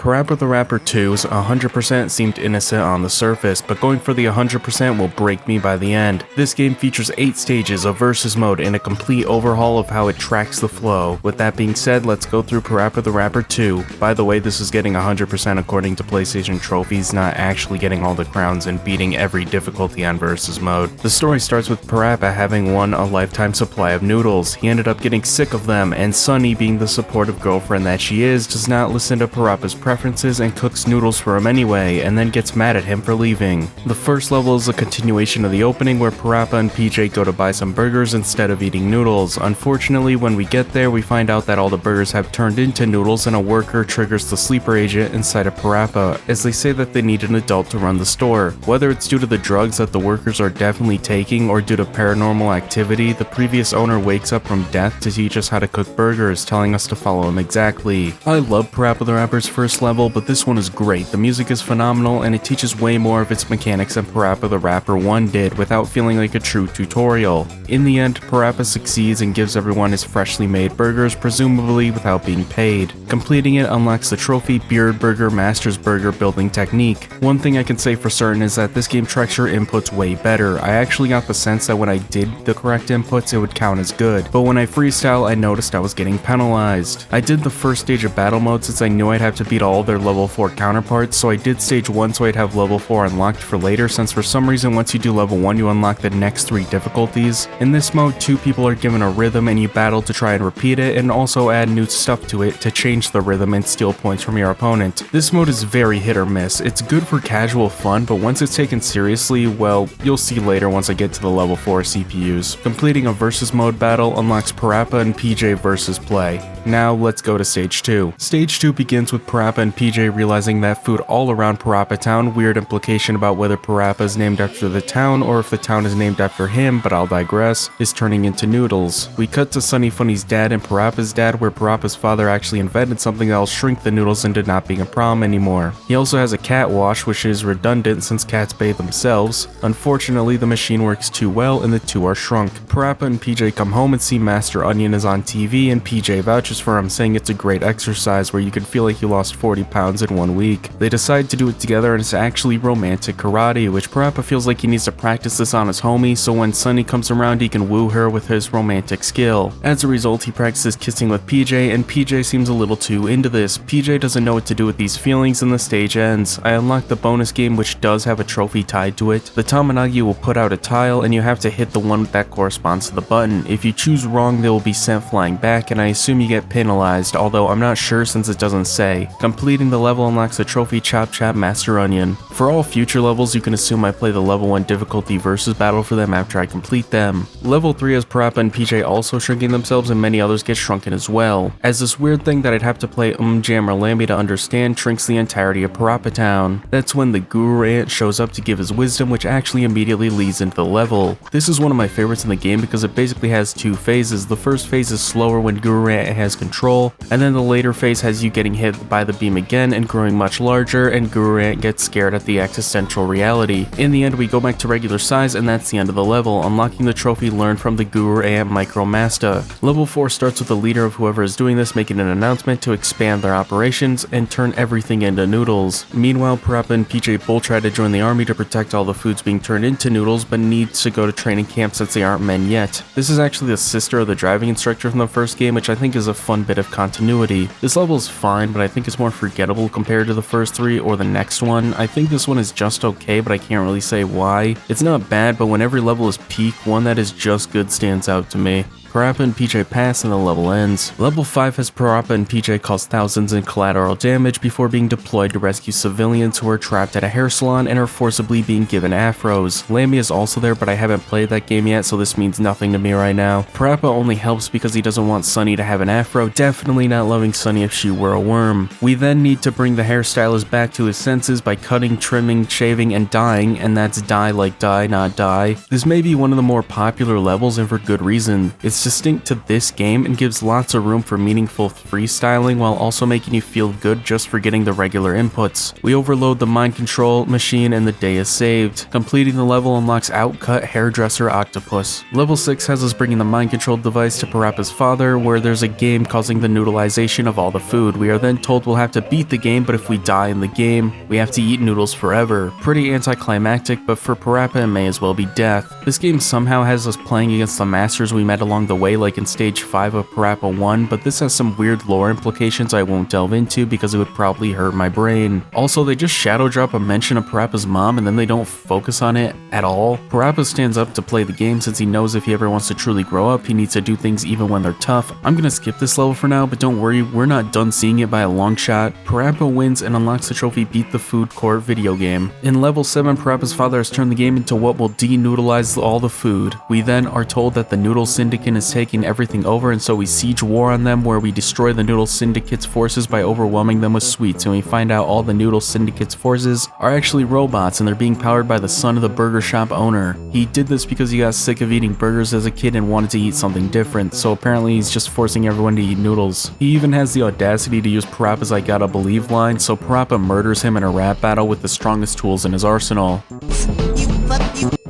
Parappa the Rapper 2's 100% seemed innocent on the surface, but going for the 100% will break me by the end. This game features 8 stages, a versus mode, and a complete overhaul of how it tracks the flow. With that being said, let's go through Parappa the Rapper 2. By the way, this is getting 100% according to PlayStation trophies, not actually getting all the crowns and beating every difficulty on versus mode. The story starts with Parappa having won a lifetime supply of noodles. He ended up getting sick of them, and Sunny, being the supportive girlfriend that she is, does not listen to Parappa's preferences and cooks noodles for him anyway, and then gets mad at him for leaving. The first level is a continuation of the opening where Parappa and PJ go to buy some burgers instead of eating noodles. Unfortunately, when we get there, we find out that all the burgers have turned into noodles, and a worker triggers the sleeper agent inside of Parappa, as they say that they need an adult to run the store. Whether it's due to the drugs that the workers are definitely taking or due to paranormal activity, the previous owner wakes up from death to teach us how to cook burgers, telling us to follow him exactly. I love Parappa the Rapper's first level, but this one is great. The music is phenomenal, and it teaches way more of its mechanics than Parappa the Rapper 1 did without feeling like a true tutorial. In the end, Parappa succeeds and gives everyone his freshly made burgers, presumably without being paid. Completing it unlocks the trophy Beard Burger Master's Burger building technique. One thing I can say for certain is that this game tracks your inputs way better. I actually got the sense that when I did the correct inputs, it would count as good, but when I freestyle, I noticed I was getting penalized. I did the first stage of battle mode since I knew I'd have to beat all their level 4 counterparts, so I did stage 1 so I'd have level 4 unlocked for later, since for some reason once you do level 1 you unlock the next 3 difficulties. In this mode, 2 people are given a rhythm and you battle to try and repeat it, and also add new stuff to it to change the rhythm and steal points from your opponent. This mode is very hit or miss. It's good for casual fun, but once it's taken seriously, well, you'll see later once I get to the level 4 CPUs. Completing a versus mode battle unlocks Parappa and PJ versus play. Now let's go to stage 2. Stage 2 begins with Parappa and PJ realizing that food all around Parappa Town, weird implication about whether Parappa is named after the town or if the town is named after him, but I'll digress, is turning into noodles. We cut to Sunny Funny's dad and Parappa's dad, where Parappa's father actually invented something that'll shrink the noodles into not being a problem anymore. He also has a cat wash, which is redundant since cats bathe themselves. Unfortunately, the machine works too well and the two are shrunk. Parappa and PJ come home and see Master Onion is on TV, and PJ vouches for him, saying it's a great exercise where you can feel like you lost 40 pounds in 1 week. They decide to do it together, and it's actually romantic karate, which Parappa feels like he needs to practice this on his homie so when Sunny comes around he can woo her with his romantic skill. As a result, he practices kissing with PJ, and PJ seems a little too into this. PJ doesn't know what to do with these feelings and the stage ends. I unlocked the bonus game, which does have a trophy tied to it. The Tamanagi will put out a tile and you have to hit the one that corresponds to the button. If you choose wrong, they will be sent flying back, and I assume you get penalized, although I'm not sure since it doesn't say. Completing the level unlocks the trophy Chop Chop Master Onion. For all future levels, you can assume I play the level 1 difficulty versus battle for them after I complete them. Level 3 has Parappa and PJ also shrinking themselves, and many others get shrunken as well, as this weird thing that I'd have to play Jam or Lamby to understand shrinks the entirety of Parappa Town. That's when the Guru Ant shows up to give his wisdom, which actually immediately leads into the level. This is one of my favorites in the game because it basically has 2 phases. The first phase is slower when Guru Ant has control, and then the later phase has you getting hit by the beam again and growing much larger, and Guru Ant gets scared at the existential reality. In the end, we go back to regular size, and that's the end of the level, unlocking the trophy learned from the Guru Ant Micro Master. Level 4 starts with the leader of whoever is doing this making an announcement to expand their operations and turn everything into noodles. Meanwhile, Parappa and PJ both try to join the army to protect all the foods being turned into noodles, but needs to go to training camp since they aren't men yet. This is actually the sister of the driving instructor from the first game, which I think is a fun bit of continuity. This level is fine, but I think it's more forgettable compared to the first 3 or the next one. I think this one is just okay, but I can't really say why. It's not bad, but when every level is peak, one that is just good stands out to me. Parappa and PJ pass and the level ends. Level 5 has Parappa and PJ cause thousands in collateral damage before being deployed to rescue civilians who are trapped at a hair salon and are forcibly being given afros. Lammy is also there, but I haven't played that game yet, so this means nothing to me right now. Parappa only helps because he doesn't want Sunny to have an afro, definitely not loving Sunny if she were a worm. We then need to bring the hairstylist back to his senses by cutting, trimming, shaving, and dyeing, and that's dye like dye, not die. This may be one of the more popular levels, and for good reason. It's distinct to this game and gives lots of room for meaningful freestyling while also making you feel good just for getting the regular inputs. We overload the mind control machine and the day is saved. Completing the level unlocks Outcut Hairdresser Octopus. Level 6 has us bringing the mind control device to Parappa's father, where there's a game causing the noodleization of all the food. We are then told we'll have to beat the game, but if we die in the game, we have to eat noodles forever. Pretty anticlimactic, but for Parappa it may as well be death. This game somehow has us playing against the masters we met along the way, like in stage 5 of Parappa 1, but this has some weird lore implications I won't delve into because it would probably hurt my brain. Also, they just shadow drop a mention of Parappa's mom and then they don't focus on it at all. Parappa stands up to play the game since he knows if he ever wants to truly grow up, he needs to do things even when they're tough. I'm gonna skip this level for now, but don't worry, we're not done seeing it by a long shot. Parappa wins and unlocks the trophy Beat the Food Court video game. In level 7, Parappa's father has turned the game into what will de-noodleize all the food. We then are told that the Noodle Syndicate is taking everything over, and so we siege war on them, where we destroy the Noodle Syndicate's forces by overwhelming them with sweets, and we find out all the Noodle Syndicate's forces are actually robots and they're being powered by the son of the burger shop owner. He did this because he got sick of eating burgers as a kid and wanted to eat something different, so apparently he's just forcing everyone to eat noodles. He even has the audacity to use Parappa's "I gotta believe" line, so Parappa murders him in a rap battle with the strongest tools in his arsenal.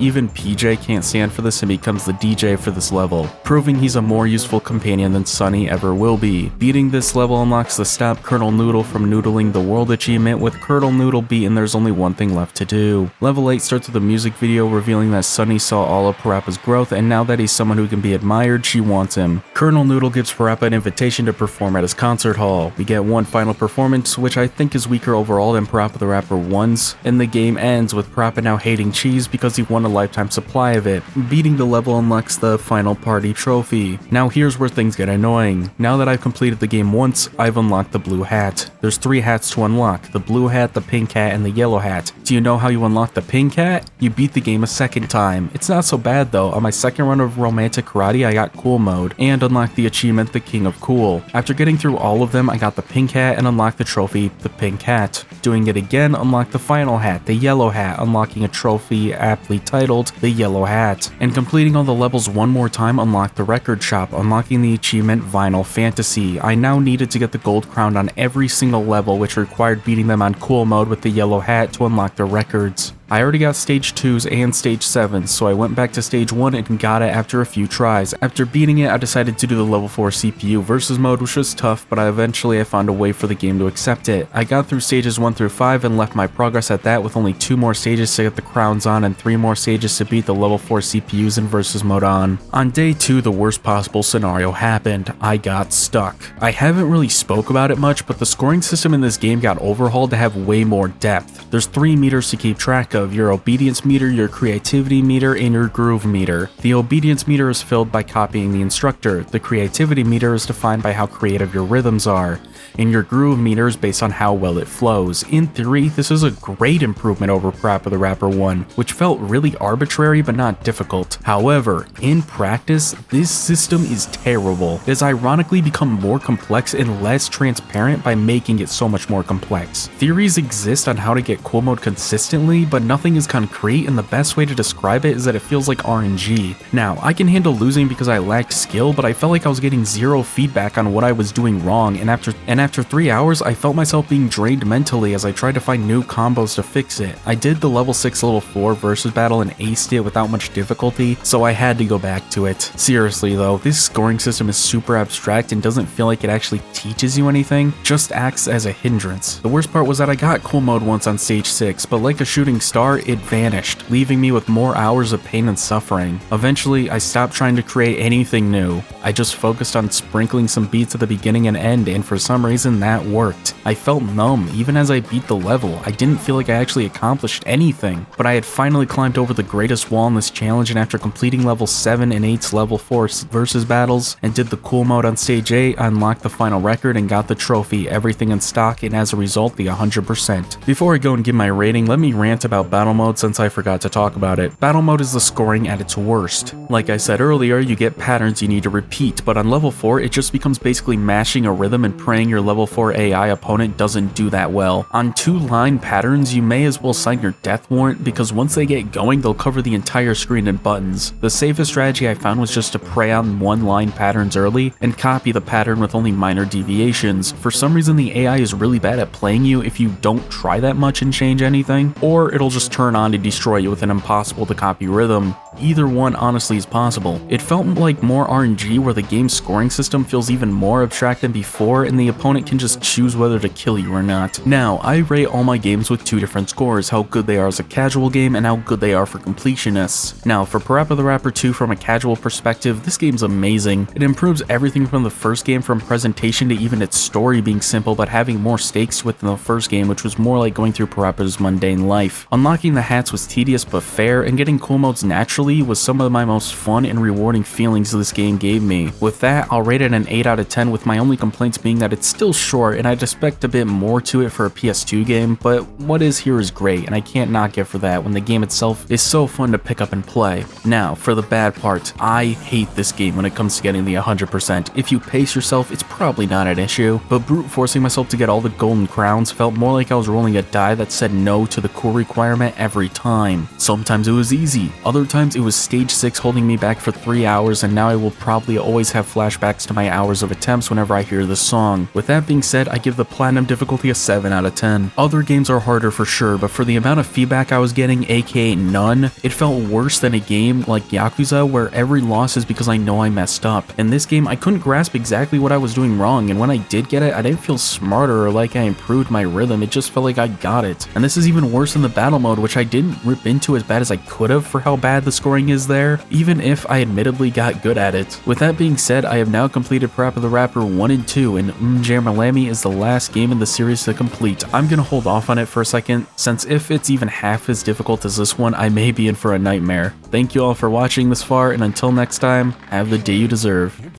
Even PJ can't stand for this and becomes the DJ for this level, proving he's a more useful companion than Sunny ever will be. Beating this level unlocks the Stop Colonel Noodle from Noodling the World achievement. With Colonel Noodle beaten, there's only one thing left to do. Level 8 starts with a music video revealing that Sunny saw all of Parappa's growth, and now that he's someone who can be admired, she wants him. Colonel Noodle gives Parappa an invitation to perform at his concert hall. We get one final performance, which I think is weaker overall than Parappa the Rapper 1's, and the game ends with Parappa now hating cheese because he won a lifetime supply of it. Beating the level unlocks the final party trophy. Now here's where things get annoying. Now that I've completed the game once, I've unlocked the blue hat. There's 3 hats to unlock: the blue hat, the pink hat, and the yellow hat. Do you know how you unlock the pink hat? You beat the game a second time. It's not so bad though. On my second run of Romantic Karate, I got cool mode and unlocked the achievement the King of Cool. After getting through all of them, I got the pink hat and unlocked the trophy the pink hat. Doing it again, unlocked the final hat, the yellow hat, unlocking a trophy aptly titled the yellow hat. And completing all the levels one more time unlocked the record shop, unlocking the achievement Vinyl Fantasy. I now needed to get the gold crown on every single level, which required beating them on cool mode with the yellow hat to unlock the records. I already got stage 2's and stage 7's, so I went back to stage 1 and got it after a few tries. After beating it, I decided to do the level 4 CPU versus mode, which was tough, but eventually I found a way for the game to accept it. I got through stages 1 through 5 and left my progress at that, with only 2 more stages to get the crowns on and 3 more stages to beat the level 4 CPUs and versus mode on. On day 2, the worst possible scenario happened. I got stuck. I haven't really spoke about it much, but the scoring system in this game got overhauled to have way more depth. There's 3 meters to keep track of: your obedience meter, your creativity meter, and your groove meter. The obedience meter is filled by copying the instructor. The creativity meter is defined by how creative your rhythms are, and your groove meter is based on how well it flows. In theory, this is a great improvement over Parappa the Rapper 1, which felt really arbitrary but not difficult. However, in practice, this system is terrible. It has ironically become more complex and less transparent by making it so much more complex. Theories exist on how to get cool mode consistently, but nothing is concrete, and the best way to describe it is that it feels like RNG. Now, I can handle losing because I lacked skill, but I felt like I was getting zero feedback on what I was doing wrong, and after 3 hours, I felt myself being drained mentally as I tried to find new combos to fix it. I did the level 6 level 4 versus battle and aced it without much difficulty, so I had to go back to it. Seriously though, this scoring system is super abstract and doesn't feel like it actually teaches you anything, just acts as a hindrance. The worst part was that I got cool mode once on stage 6, but like a shooting star, it vanished, leaving me with more hours of pain and suffering. Eventually, I stopped trying to create anything new. I just focused on sprinkling some beats at the beginning and end, and for some reason that worked. I felt numb even as I beat the level. I didn't feel like I actually accomplished anything, but I had finally climbed over the greatest wall in this challenge, and after completing level 7 and 8's level 4 versus battles and did the cool mode on stage 8, I unlocked the final record and got the trophy, everything in stock, and as a result the 100%. Before I go and give my rating, let me rant about about battle mode since I forgot to talk about it. Battle mode is the scoring at its worst. Like I said earlier, you get patterns you need to repeat, but on level 4 it just becomes basically mashing a rhythm and praying your level 4 AI opponent doesn't do that well. On 2-line patterns, you may as well sign your death warrant because once they get going, they'll cover the entire screen in buttons. The safest strategy I found was just to prey on 1-line patterns early and copy the pattern with only minor deviations. For some reason, the AI is really bad at playing you if you don't try that much and change anything, or it'll just turn on to destroy you with an impossible to copy rhythm. Either one honestly is possible. It felt like more RNG where the game's scoring system feels even more abstract than before and the opponent can just choose whether to kill you or not. Now, I rate all my games with 2 different scores, how good they are as a casual game and how good they are for completionists. Now, for Parappa the Rapper 2 from a casual perspective, this game's amazing. It improves everything from the first game, from presentation to even its story being simple but having more stakes within the first game, which was more like going through Parappa's mundane life. Unlocking the hats was tedious but fair, and getting cool modes naturally was some of my most fun and rewarding feelings this game gave me. With that, I'll rate it an 8 out of 10, with my only complaints being that it's still short and I'd expect a bit more to it for a PS2 game, but what is here is great and I can't knock it for that when the game itself is so fun to pick up and play. Now, for the bad part, I hate this game when it comes to getting the 100%. If you pace yourself, it's probably not an issue, but brute forcing myself to get all the golden crowns felt more like I was rolling a die that said no to the cool requirement every time. Sometimes it was easy, other times it was stage 6 holding me back for 3 hours, and now I will probably always have flashbacks to my hours of attempts whenever I hear this song. With that being said, I give the platinum difficulty a 7 out of 10. Other games are harder for sure, but for the amount of feedback I was getting, aka none, it felt worse than a game like Yakuza where every loss is because I know I messed up. In this game, I couldn't grasp exactly what I was doing wrong, and when I did get it, I didn't feel smarter or like I improved my rhythm, it just felt like I got it. And this is even worse than the battle mode, which I didn't rip into as bad as I could have for how bad the scoring is there, even if I admittedly got good at it. With that being said, I have now completed Parappa the Rapper 1 and 2, and Jamalami is the last game in the series to complete. I'm gonna hold off on it for a second, since if it's even half as difficult as this one, I may be in for a nightmare. Thank you all for watching this far, and until next time, have the day you deserve.